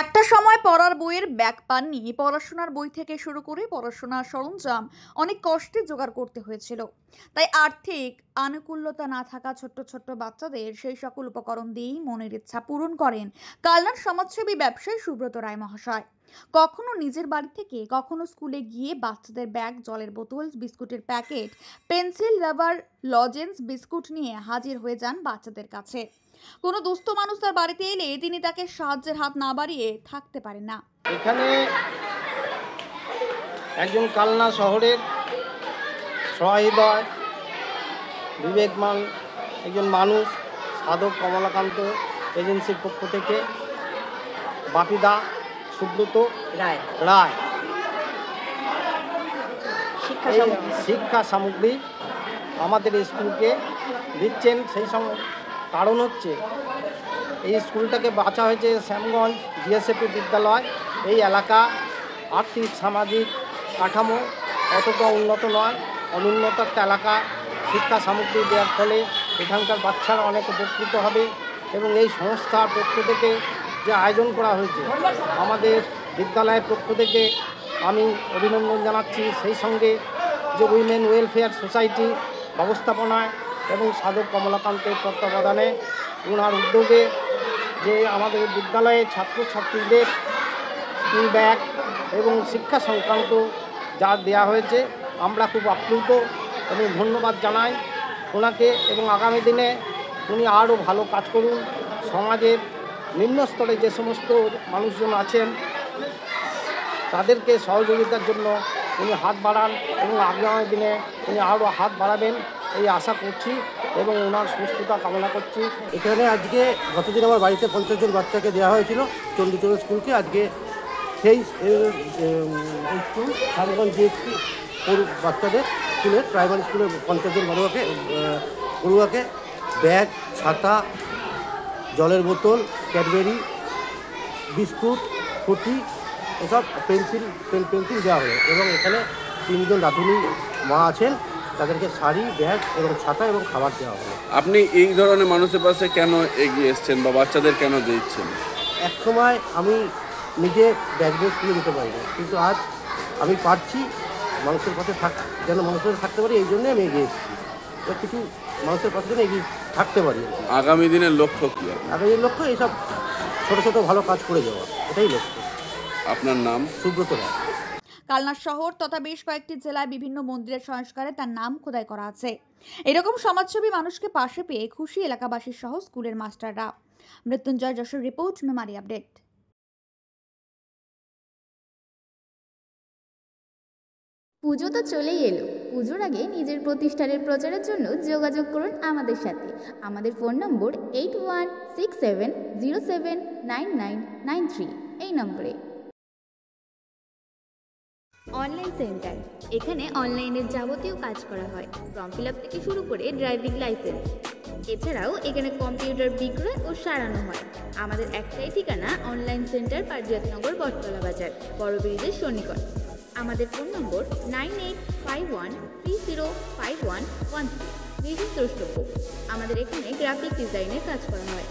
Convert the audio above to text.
একটা সময় পড়ার বইয়ের ব্যাগ পাননি, পড়াশোনার বই থেকে শুরু করে পড়াশোনার সরঞ্জাম অনেক কষ্টে জোগাড় করতে হয়েছিল। তাই আর্থিক আনুকূল্যতা না থাকা ছোট্ট ছোট্ট বাচ্চাদের সেই সকল উপকরণ দিয়েই মনের ইচ্ছা পূরণ করেন কালনার সমাজসেবী ব্যবসায়ী সুব্রত রায় মহাশয়। কখনো নিজের বাড়ি থেকে, কখনো স্কুলে গিয়ে বাচ্চাদের ব্যাগ, জলের বোতল, বিস্কুটের packet, pencil, rubber, lozenges, biscuit নিয়ে হাজির হয়ে যান বাচ্চাদের কাছে। কোনো দুস্থ মানুষ তার বাড়িতে এলে তিনি তাকে সাহায্যের হাত না বাড়িয়ে থাকতে পারেন না। এখানে একজন কালনা শহরের সহৃদয় বিবেকমান একজন মানুষ, সাধক কমলাকান্ত এজেন্সির পক্ষ থেকে বাপিদা সুব্রত রায় শিক্ষা সামগ্রী আমাদের স্কুলকে দিচ্ছেন। সেই সময় কারণ হচ্ছে এই স্কুলটাকে বাছা হয়েছে শ্যামগঞ্জ জিএসএপি বিদ্যালয়। এই এলাকা আর্থিক সামাজিক কাঠামো অতটা উন্নত নয়, অনুন্নত একটা এলাকা। শিক্ষা সামগ্রী দেওয়ার ফলে এখানকার বাচ্চারা অনেক উপকৃত হবে এবং এই সংস্থার পক্ষ থেকে যে আয়োজন করা হয়েছে আমাদের বিদ্যালয়ের পক্ষ থেকে আমি অভিনন্দন জানাচ্ছি। সেই সঙ্গে যে উইমেন ওয়েলফেয়ার সোসাইটি ব্যবস্থাপনায় এবং সাধক কমলাকান্তের তত্ত্বাবধানে ওনার উদ্যোগে যে আমাদের বিদ্যালয়ে ছাত্রছাত্রীদের স্কুল ব্যাগ এবং শিক্ষা সংক্রান্ত যা দেওয়া হয়েছে, আমরা খুব আপ্লুত এবং ধন্যবাদ জানাই ওনাকে। এবং আগামী দিনে উনি আরও ভালো কাজ করুন। সমাজের নিম্ন স্তরে যে সমস্ত মানুষজন আছেন তাদেরকে সহযোগিতার জন্য উনি হাত বাড়ান এবং আগামী দিনে উনি আরও হাত বাড়াবেন এই আশা করছি এবং ওনার সুস্থতা কামনা করছি। এখানে আজকে গতদিন আমার বাড়িতে 50 জন বাচ্চাকে দেওয়া হয়েছিল চণ্ডীচরণ স্কুলকে। আজকে সেই স্কুল শ্যামগঞ্জ জিএসপি বাচ্চাদের স্কুলের প্রাইমারি স্কুলের 50 জন পড়ুয়াকে ব্যাগ, ছাতা, জলের বোতল, ক্যাডবেরি, বিস্কুট, ফুটি, এসব পেন্সিল দেওয়া হলো। এবং এখানে 3 জন রাঁধুনি মা আছেন, তাদেরকে শাড়ি, ব্যাগ এবং ছাতা এবং খাবার দেওয়া হলো। আপনি এই ধরনের মানুষের পাশে কেন এগিয়ে এসছেন বা বাচ্চাদের কেন দিচ্ছেন? এক সময় আমি নিজে ব্যাগ নিয়ে স্কুলে যেতে পারি না, কিন্তু আজ আমি পারছি। মানুষের পাশে যেন মানুষের থাকতে পারি, এই জন্যই আমি এগিয়ে এসেছি। কিছু মানুষের পাশে যেন এগিয়ে থাকতে পারি। আগামী দিনের লক্ষ্য কী? আগামী লক্ষ্য এইসব ছোটো ছোটো ভালো কাজ করে যাওয়া, এটাই লক্ষ্য। আপনার নাম? সুব্রত রায়। কালনা শহর তথা বেশ কয়েকটি জেলায় বিভিন্ন মন্দিরের সংস্কারে তার নাম খোদাই করা আছে। এরকম সমাজসেবী মানুষকে পাশে পেয়ে খুশি এলাকাবাসী সহ স্কুলের মাস্টাররা। Mrityunjay Jessore report, Memari update. পুজো তো চলেই এলো। পুজোর আগে নিজের প্রতিষ্ঠানের প্রচারের জন্য যোগাযোগ করুন আমাদের সাথে। আমাদের ফোন নম্বর 8167079993 এই নম্বরে। অনলাইন সেন্টার, এখানে অনলাইনের যাবতীয় কাজ করা হয়। ফর্ম ফিল আপ থেকে শুরু করে ড্রাইভিং লাইসেন্স। এছাড়াও এখানে কম্পিউটার বিক্রয় ও সারানো হয়। আমাদের একটাই ঠিকানা, অনলাইন সেন্টার, পারিজাতনগর, বটতলা বাজার, বড় ব্রিজের সন্নিকট। আমাদের ফোন নম্বর 9851305113। বিশেষ দ্রষ্টব্য, আমাদের এখানে গ্রাফিক ডিজাইনের কাজ করা হয়।